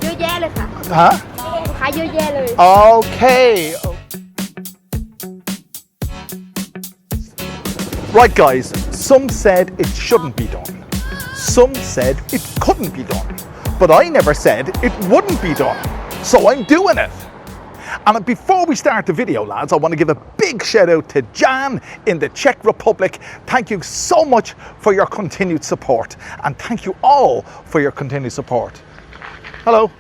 เยอะแยะเลยค่ะ ฮะ ลูกค้าเยอะแยะเลย Okay. Right, guys, some said it shouldn't be done. Some said it couldn't be done. But I never said it wouldn't be done. So I'm doing it. And before we start the video, lads, I want to give a big shout out to Jan in the Czech Republic. Thank you so much for your continued support. And thank you all for your continued support. Hello.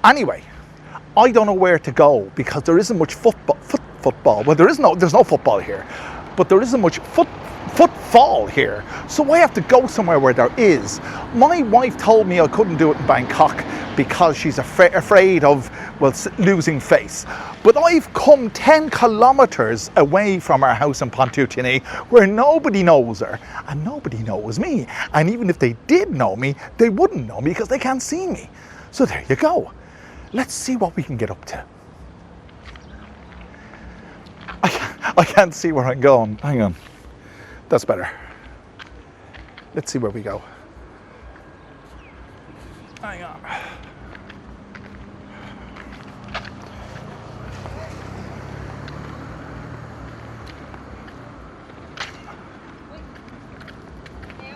Anyway, I don't know where to go because there isn't much football. Well, there's no football here, but there isn't much footfall here. So I have to go somewhere where there is. My wife told me I couldn't do it in Bangkok because she's afraid of, well, losing face. But I've come 10 kilometers away from our house in Pontoutini where nobody knows her and nobody knows me. And even if they did know me, they wouldn't know me because they can't see me. So there you go. Let's see what we can get up to. I can't see where I'm going. Hang on. That's better. Let's see where we go. Hang on.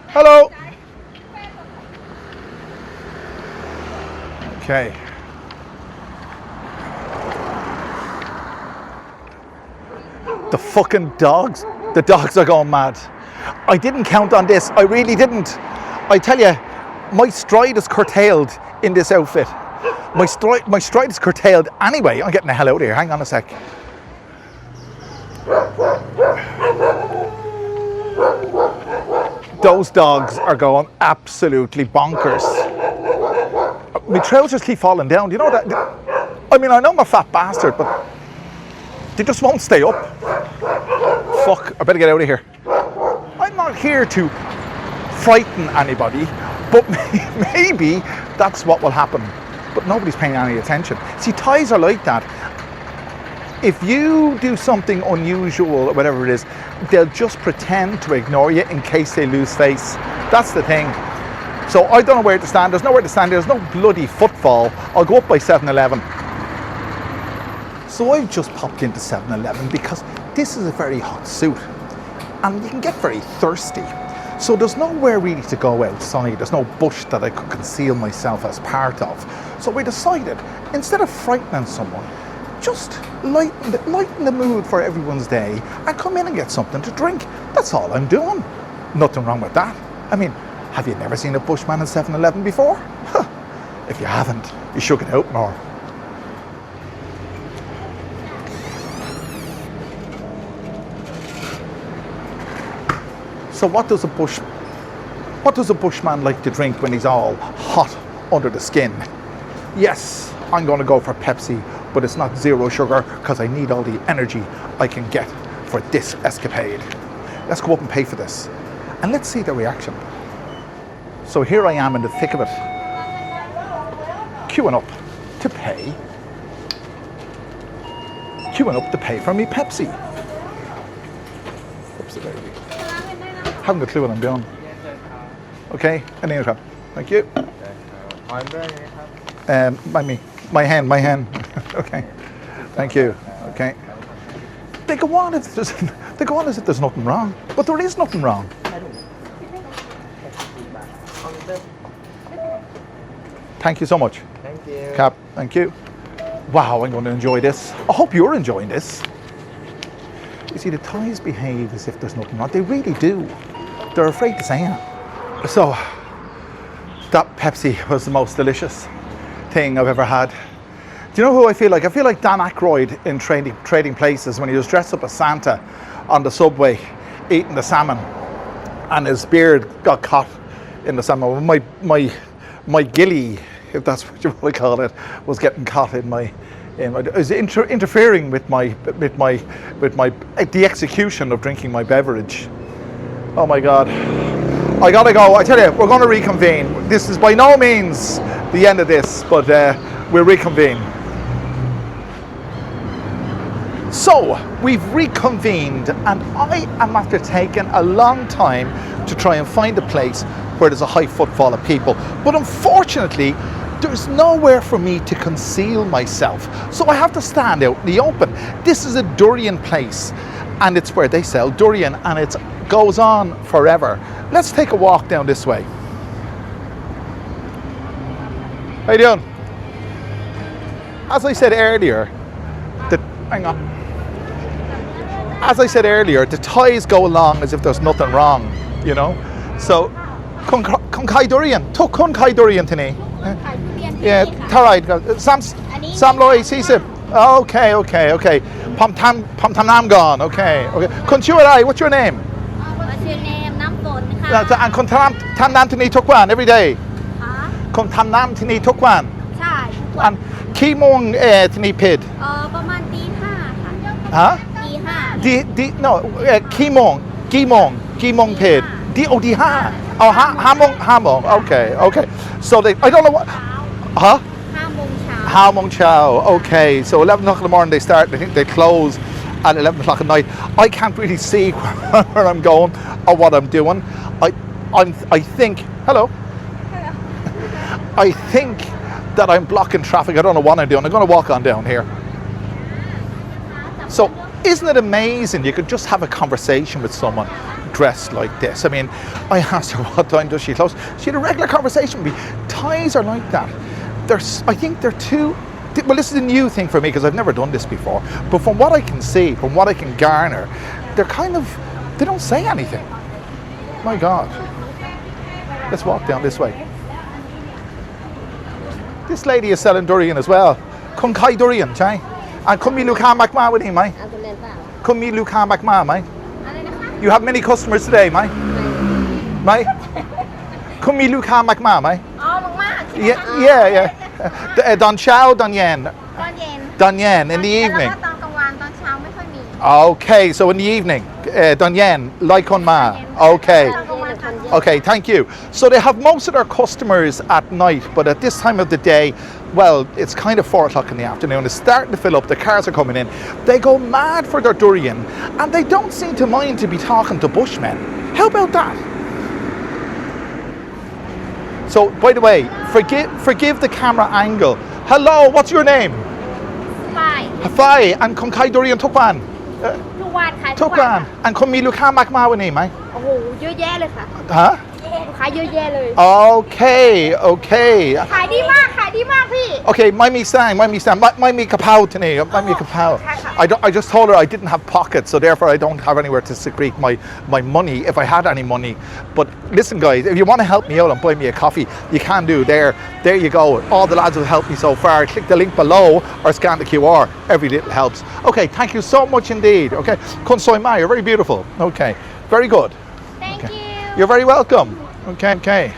Hello. Okay. The fucking dogs. The dogs are going mad. I didn't count on this. I really didn't. I tell you, my stride is curtailed in this outfit. My stride is curtailed. Anyway, I'm getting the hell out of here. Hang on a sec. Those dogs are going absolutely bonkers. My trousers keep falling down. You know that? I mean, I know I'm a fat bastard, but they just won't stay up. Fuck, I better get out of here. I'm not here to frighten anybody, but maybe that's what will happen. But nobody's paying any attention. See, Thais are like that. If you do something unusual or whatever it is, they'll just pretend to ignore you in case they lose face. That's the thing. So I don't know where to stand. There's nowhere to stand. There's no bloody footfall. I'll go up by 7-Eleven. So I've just popped into 7-Eleven because this is a very hot suit and you can get very thirsty. So there's nowhere really to go outside. There's no bush that I could conceal myself as part of. So we decided, instead of frightening someone, just lighten the mood for everyone's day and come in and get something to drink. That's all I'm doing. Nothing wrong with that. I mean, have you never seen a bushman in 7-Eleven before? Huh. If you haven't, you should get out more. So what does a bushman like to drink when he's all hot under the skin? Yes, I'm going to go for Pepsi, but it's not zero sugar because I need all the energy I can get for this escapade. Let's go up and pay for this and let's see the reaction. So here I am in the thick of it, queuing up to pay for me Pepsi. Oops, baby. Haven't got a clue what I'm doing. Okay, and then crap. Thank you. My hand. Okay, thank you. Okay. They go on as if there's nothing wrong, but there is nothing wrong. Thank you so much. Thank you. Cap, thank you. Wow, I'm going to enjoy this. I hope you're enjoying this. You see, the Thais behave as if there's nothing wrong. They really do. They're afraid to say it. So, that Pepsi was the most delicious thing I've ever had. Do you know who I feel like? I feel like Dan Aykroyd in Trading Places when he was dressed up as Santa on the subway eating the salmon and his beard got caught in the salmon. My gilly, if that's what you want to call it, was getting caught in my it was interfering with the execution of drinking my beverage. Oh my God. I gotta go. I tell you, we're going to reconvene. This is by no means the end of this, but we'll reconvene. So, we've reconvened, and I am after taking a long time to try and find a place where there's a high footfall of people. But unfortunately, there's nowhere for me to conceal myself. So I have to stand out in the open. This is a durian place, and it's where they sell durian, and it goes on forever. Let's take a walk down this way. How you doing? As I said earlier, As I said earlier, the Thais go along as if there's nothing wrong, you know. So, kun khai durian, tuk kun khai durian tani. Yeah, tarai. Sam loi sisip. Okay. Pom tam nam gone. Okay. Kun chuarai, what's your name? What's your name? น้ำฝนค่ะ And kun tam nam tani tukwan every day. Kun tam nam tani tukwan. ใช่ทุกวัน And ki mong tani pid. ประมาณตี 5ค่ะ Huh? ตี 5 No, ki mong pid. Di ha. Oh, ha mong. Okay. So I don't know what. Huh? 5 โมงเช้า How mong chow. Okay. So 11 o'clock in the morning they start. I think they close at 11 o'clock at night. I can't really see where I'm going or what I'm doing. I think. Hello. I think that I'm blocking traffic. I don't know what I'm doing. I'm going to walk on down here. So, isn't it amazing you could just have a conversation with someone dressed like this? I mean, I asked her what time does she close. She had a regular conversation with me. Thais are like that. I think they're too... Well, this is a new thing for me because I've never done this before. But from what I can see, from what I can garner, they're kind of... They don't say anything. My God. Let's walk down this way. This lady is selling durian as well. Kun khai durian, chai? And kun mi luka makma with him, mai? เอาคุณเล่นเปล่า Kun mi luka makma, mai? อะไรนะคะ You have many customers today, mai? Mai? Kun mi luka makma, mai? อ๋อมากๆใช่ไหมคะ Yeah. Don chow, don yen. ตอนเย็น Don yen in the แล้ว evening. ก็ตอนกลางวันตอนเช้าไม่ค่อยมี Okay, so in the evening, don yen, like on ma. Okay. ตอนกลางวันตอนเย็น Okay, thank you. So they have most of their customers at night, but at this time of the day, well, it's kind of 4 o'clock in the afternoon. It's starting to fill up. The cars are coming in. They go mad for their durian, and they don't seem to mind to be talking to bushmen. How about that? So, by the way, forgive the camera angle. Hello, what's your name? ฝ่าย Fai, and kun khai durian tukwan. ทุกวันขายทุกวัน Tukwan, and kun mi luka makma with him, mai? โอ้โหเยอะแยะเลยค่ะ Huh? ลูกค้าเยอะแยะเลย Okay. ขายดีมากพี่ Okay, my me sang, my me kapow today, my me kapow. I just told her I didn't have pockets, so therefore I don't have anywhere to secrete my money if I had any money. But listen, guys, if you want to help me out and buy me a coffee, you can do. There you go. All the lads have helped me so far. Click the link below or scan the QR. Every little helps. Okay, thank you so much indeed. Okay, Kun Soy Ma, you're very beautiful. Okay, very good. thank you You're very welcome. Okay.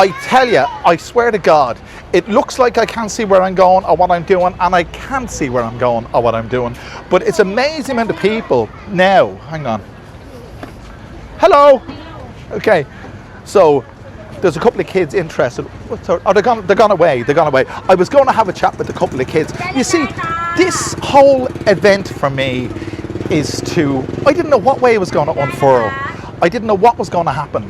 I tell you, I swear to God, it looks like I can't see where I'm going or what I'm doing, and I can't see where I'm going or what I'm doing. But it's amazing amount of people now. Hang on. Hello. Okay. So there's a couple of kids interested. Oh, they're gone away. I was going to have a chat with a couple of kids. You see, this whole event for me is I didn't know what way it was going to unfurl. I didn't know what was going to happen.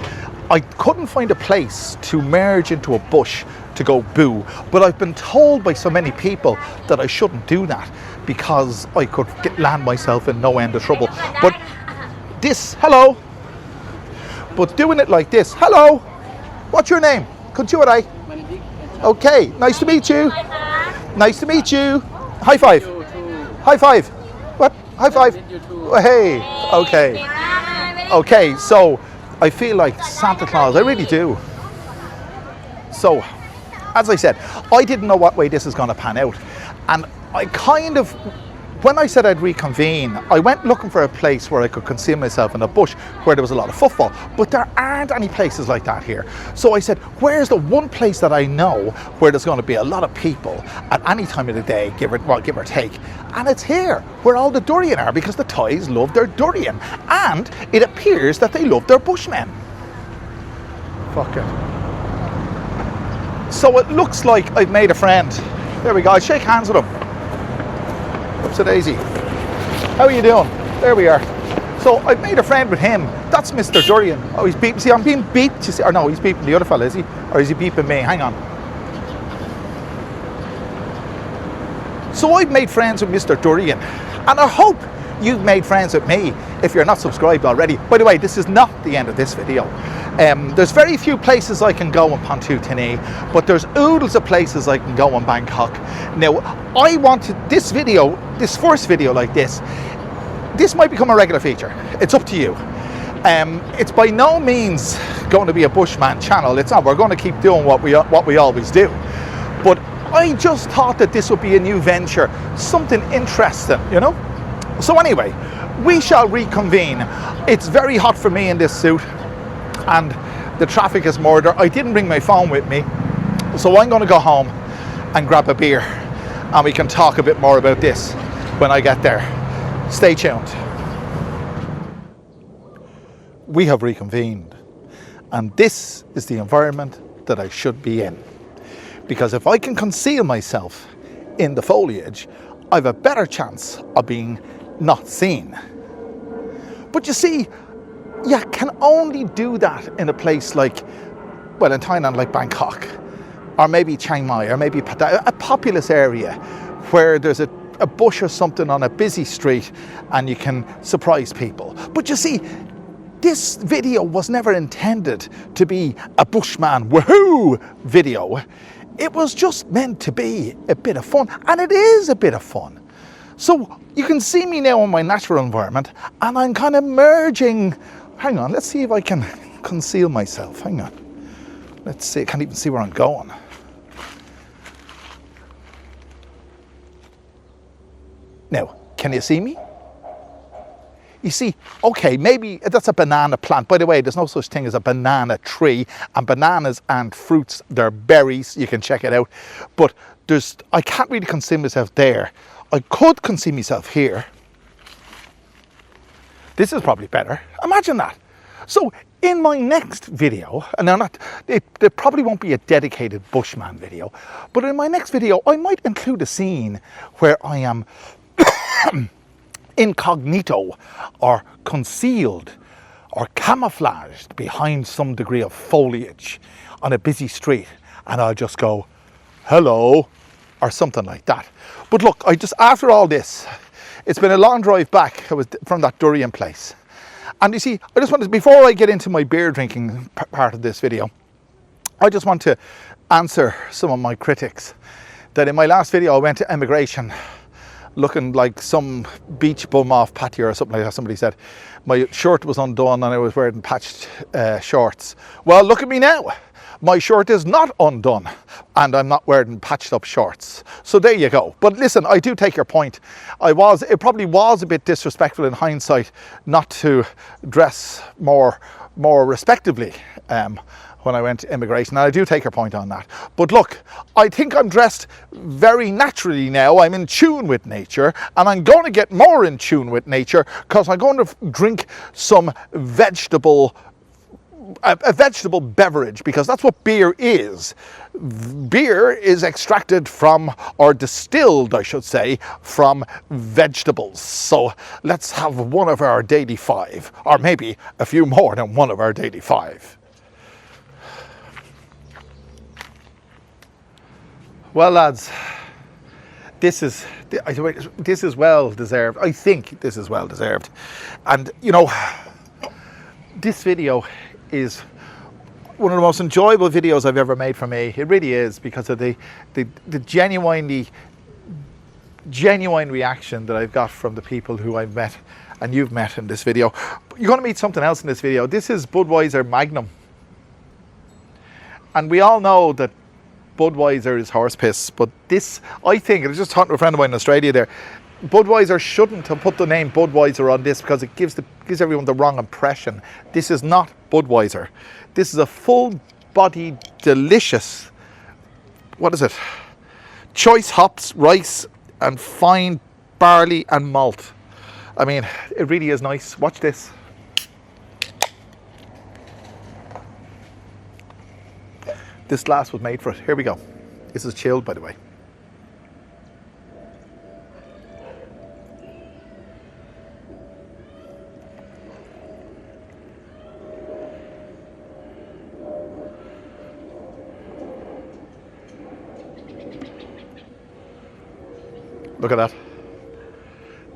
I couldn't find a place to merge into a bush to go boo, but I've been told by so many people that I shouldn't do that because I could land myself in no end of trouble. But hello. But doing it like this, hello. What's your name? Kunchuarai. Okay, nice to meet you. Nice to meet you. High five. High five. What? High five. Hey. Okay. Okay, so I feel like Santa Claus, I really do. So, as I said, I didn't know what way this is going to pan out. And I kind of, when I said I'd reconvene, I went looking for a place where I could conceal myself in a bush where there was a lot of footfall. But there aren't any places like that here. So I said, where's the one place that I know where there's going to be a lot of people at any time of the day, give or take. And it's here, where all the durian are, because the Thais love their durian. And it appears that they love their bushmen. Fuck it. So it looks like I've made a friend. There we go, I'll shake hands with him. Oops a daisy. How are you doing? There we are. So I've made a friend with him. that's Mr. Durian. Oh, he's beeping. See, I'm being beeped. You see, or no, he's beeping the other fella, is he? Or is he beeping me? Hang on. So I've made friends with Mr. Durian, and I hope you've made friends with me if you're not subscribed already. By the way, this is not the end of this video. There's very few places I can go in Pontootene, but there's oodles of places I can go in Bangkok. Now, I wanted this video, this first video like this might become a regular feature. It's up to you. It's by no means going to be a bushman channel. It's not. We're going to keep doing what we always do. But I just thought that this would be a new venture, something interesting, you know? So anyway, we shall reconvene. It's very hot for me in this suit, and the traffic is murder. I didn't bring my phone with me, so I'm going to go home and grab a beer, and we can talk a bit more about this when I get there. Stay tuned. We have reconvened, and this is the environment that I should be in. Because if I can conceal myself in the foliage, I've a better chance of being not seen. But you see, you can only do that in a place like, well, in Thailand, like Bangkok, or maybe Chiang Mai, or maybe a populous area where there's a bush or something on a busy street and you can surprise people. But you see, this video was never intended to be a bushman woohoo video. It was just meant to be a bit of fun, and it is a bit of fun. So you can see me now in my natural environment, and I'm kind of merging. Hang on, let's see if I can conceal myself. Hang on. Let's see, I can't even see where I'm going. Now, can you see me? You see, okay, maybe that's a banana plant. By the way, there's no such thing as a banana tree, and bananas aren't fruits, they're berries. You can check it out. But I can't really conceal myself there. I could conceal myself here. This is probably better. Imagine that. So in my next video, and there probably won't be a dedicated bushman video, but in my next video, I might include a scene where I am incognito or concealed or camouflaged behind some degree of foliage on a busy street, and I'll just go, hello, or something like that. But look, after all this, it's been a long drive back from that durian place. And you see, I just wanted to, before I get into my beer drinking part of this video, I just want to answer some of my critics that in my last video I went to immigration looking like some beach bum off patio or something like that. Somebody said my shirt was undone and I was wearing patched shorts. Well, look at me now. My shirt is not undone and I'm not wearing patched up shorts. So there you go. But listen, I do take your point. It probably was a bit disrespectful in hindsight not to dress more respectably when I went to immigration, and I do take your point on that. But look, I think I'm dressed very naturally now. I'm in tune with nature, and I'm going to get more in tune with nature because I'm going to drink some vegetable beverage, because that's what beer is. Beer is extracted from, or distilled, I should say, from vegetables. So let's have one of our daily 5, or maybe a few more than one of our daily 5. Well, lads, this is well deserved. I think this is well deserved. And you know, this video is one of the most enjoyable videos I've ever made for me. It really is, because of the genuine reaction that I've got from the people who I've met and you've met in this video. You're going to meet something else in this video. This is Budweiser Magnum. And we all know that Budweiser is horse piss, but this, I think, I was just talking to a friend of mine in Australia there, Budweiser shouldn't have put the name Budweiser on this because it gives everyone the wrong impression. This is not Budweiser. This is a full-bodied, delicious, what is it? Choice hops, rice, and fine barley and malt. I mean, it really is nice. Watch this. This glass was made for it. Here we go. This is chilled, by the way. Look at that.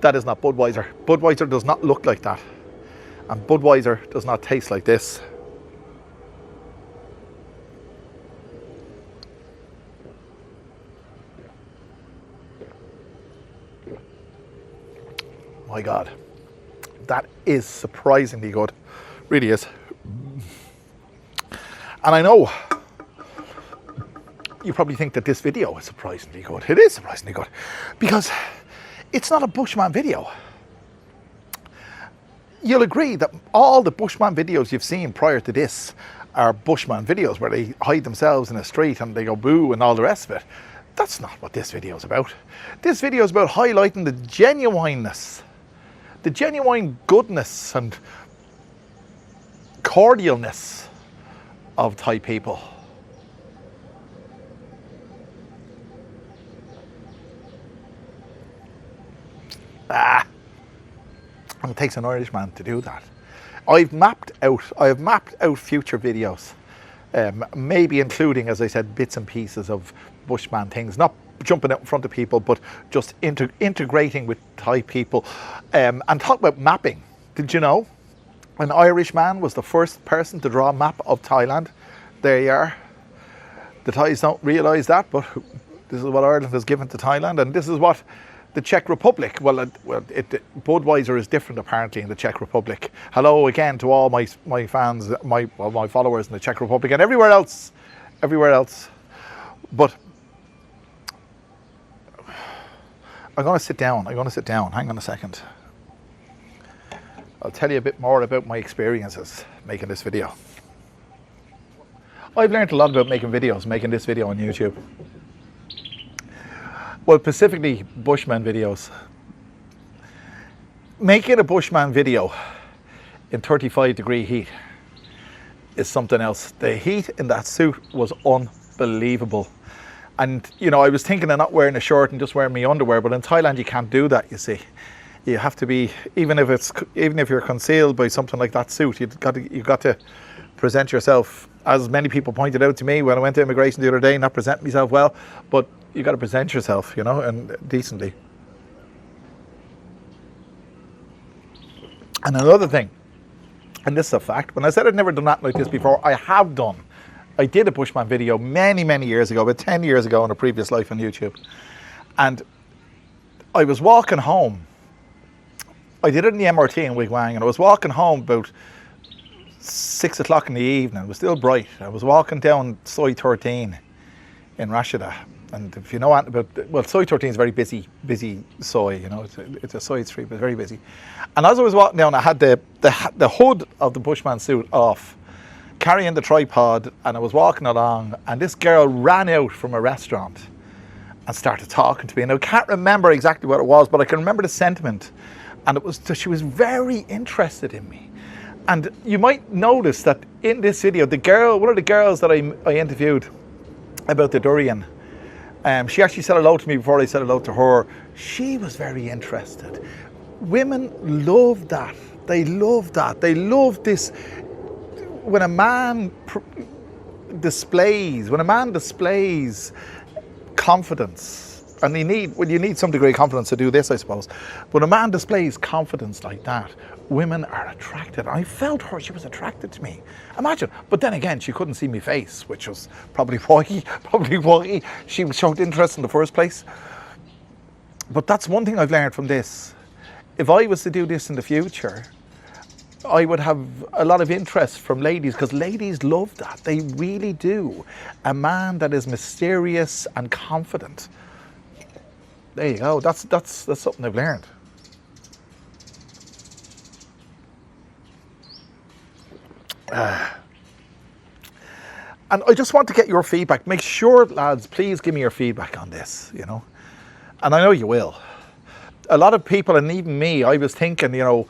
That is not Budweiser. Budweiser does not look like that. And Budweiser does not taste like this. My God. That is surprisingly good. Really is. And I know you probably think that this video is surprisingly good. It is surprisingly good because it's not a bushman video. You'll agree that all the bushman videos you've seen prior to this are bushman videos where they hide themselves in a street and they go boo and all the rest of it. That's not what this video is about. This video is about highlighting the genuineness, the genuine goodness and cordialness of Thai people. And it takes an Irishman to do that. I have mapped out future videos, maybe including, as I said, bits and pieces of bushman things, not jumping out in front of people, but just integrating with Thai people, and talk about mapping. Did you know an Irishman was the first person to draw a map of Thailand? There you are. The Thais don't realise that, but this is what Ireland has given to Thailand, and this is what the Czech Republic, Budweiser is different apparently in the Czech Republic. Hello again to all my fans, my followers in the Czech Republic and everywhere else. But I'm going to sit down. Hang on a second. I'll tell you a bit more about my experiences making this video. I've learned a lot about making videos, making this video on YouTube. Well, specifically bushman videos. Making a bushman video in 35-degree heat is something else. The heat in that suit was unbelievable. And, you know, I was thinking of not wearing a shirt and just wearing my underwear, but in Thailand you can't do that, you see. You have to be, even if you're concealed by something like that suit, you've got to present yourself, as many people pointed out to me when I went to immigration the other day, not present myself well, but you got to present yourself, you know, and decently. And another thing, and this is a fact, when I said I'd never done that like this before, I have done. I did a bushman video many years ago, about 10 years ago in a previous life on YouTube. And I was walking home. I did it in the MRT in Wigwang, and I was walking home about 6 o'clock in the evening. It was still bright. I was walking down Soi 13 in Rashida. And if you know what about, well, Soi 13 is very busy Soi, you know, it's a side street, but very busy. And as I was walking down, I had the hood of the bushman suit off, carrying the tripod, and I was walking along, and this girl ran out from a restaurant and started talking to me. And I can't remember exactly what it was, but I can remember the sentiment. And it was, she was very interested in me. And you might notice that in this video, one of the girls that I interviewed about the durian, she actually said hello to me before I said hello to her. She was very interested. Women love that. They love that. They love this. When a man displays confidence, and you need some degree of confidence to do this, I suppose. When a man displays confidence like that, women are attracted. I felt her, she was attracted to me. Imagine. But then again, she couldn't see my face, which was probably why she showed interest in the first place. But that's one thing I've learned from this. If I was to do this in the future, I would have a lot of interest from ladies, because ladies love that. They really do. A man that is mysterious and confident. There you go. That's something I've learned. And I just want to get your feedback. Make sure, lads, please give me your feedback on this, you know. And I know you will. A lot of people, and even me, I was thinking, you know,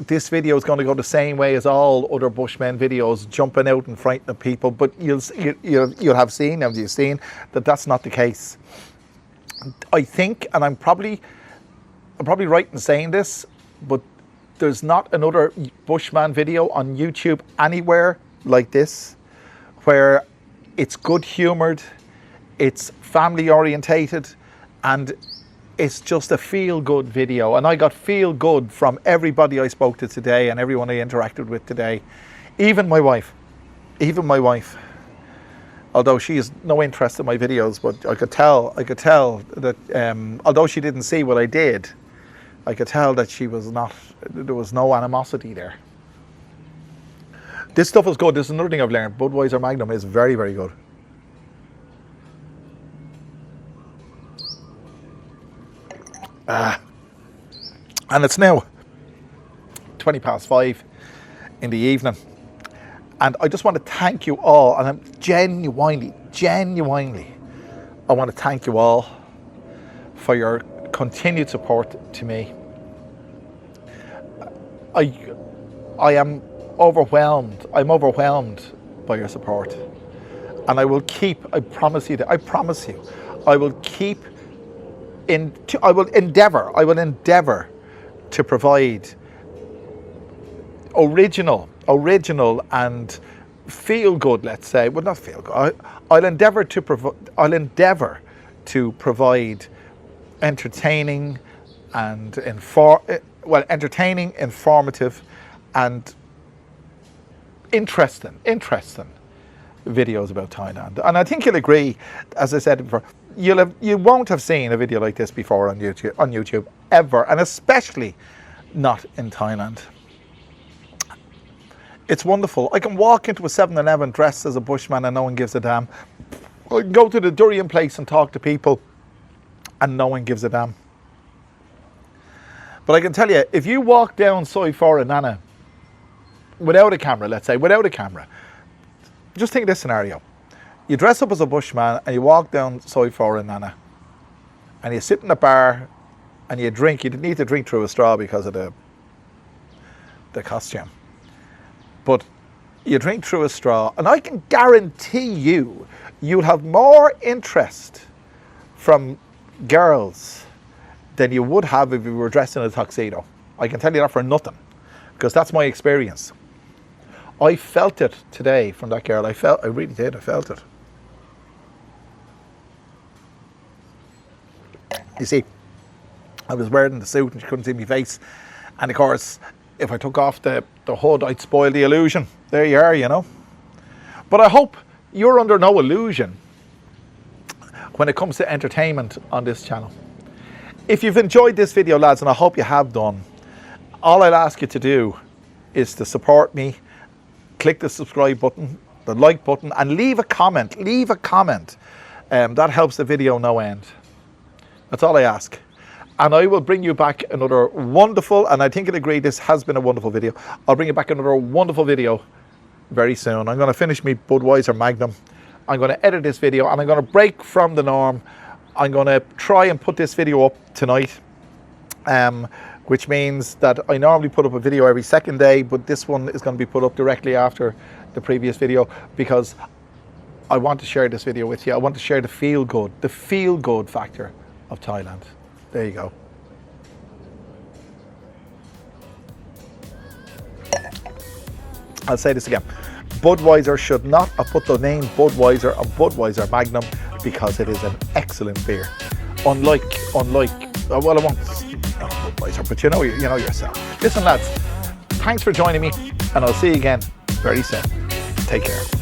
this video is going to go the same way as all other Bushmen videos, jumping out and frightening people. But you'll have seen that that's not the case. I think, and I'm probably right in saying this, but there's not another Bushman video on YouTube anywhere like this, where it's good humoured, it's family orientated, and it's just a feel-good video, and I got feel-good from everybody I spoke to today and everyone I interacted with today. Even my wife. Although she has no interest in my videos, but I could tell that although she didn't see what I did, I could tell that there was no animosity there. This stuff is good. This is another thing I've learned. Budweiser Magnum is very, very good. And it's now 5:20 in the evening. And I just want to thank you all. And I'm genuinely, I want to thank you all for your continued support to me. I am overwhelmed. I'm overwhelmed by your support. And I will promise you, I will endeavor to provide original and feel good, let's say, well, not feel good. I'll endeavor to provide entertaining and entertaining, informative and interesting videos about Thailand. And I think you'll agree, as I said before, you won't have seen a video like this before on YouTube ever, and especially not in Thailand. It's wonderful. I can walk into a 7-Eleven dressed as a bushman and no one gives a damn. I can go to the durian place and talk to people and no one gives a damn. But I can tell you, if you walk down Soi 4 in Nana without a camera, let's say, just think of this scenario. You dress up as a bushman and you walk down Soi 4 in Nana and you sit in a bar and you drink. You need to drink through a straw because of the costume. But you drink through a straw, and I can guarantee you'll have more interest from girls than you would have if you were dressed in a tuxedo. I can tell you that for nothing, because that's my experience. I felt it today from that girl. I really did. I felt it. You see, I was wearing the suit and she couldn't see my face. And of course, if I took off the hood, I'd spoil the illusion. There you are, you know. But I hope you're under no illusion when it comes to entertainment on this channel. If you've enjoyed this video, lads, and I hope you have done, all I'd ask you to do is to support me. Click the subscribe button, the like button, and leave a comment. That helps the video no end. That's all I ask. And I will bring you back another wonderful, and I think you'll agree this has been a wonderful video. I'll bring you back another wonderful video very soon. I'm going to finish my Budweiser Magnum. I'm going to edit this video and I'm going to break from the norm. I'm going to try and put this video up tonight, which means that I normally put up a video every second day, but this one is going to be put up directly after the previous video because I want to share this video with you. I want to share the feel good factor of Thailand. There you go. I'll say this again. Budweiser should not have put the name Budweiser on Budweiser Magnum because it is an excellent beer. Unlike, well, I won't Budweiser, but you know yourself. Listen, lads, thanks for joining me, and I'll see you again very soon. Take care.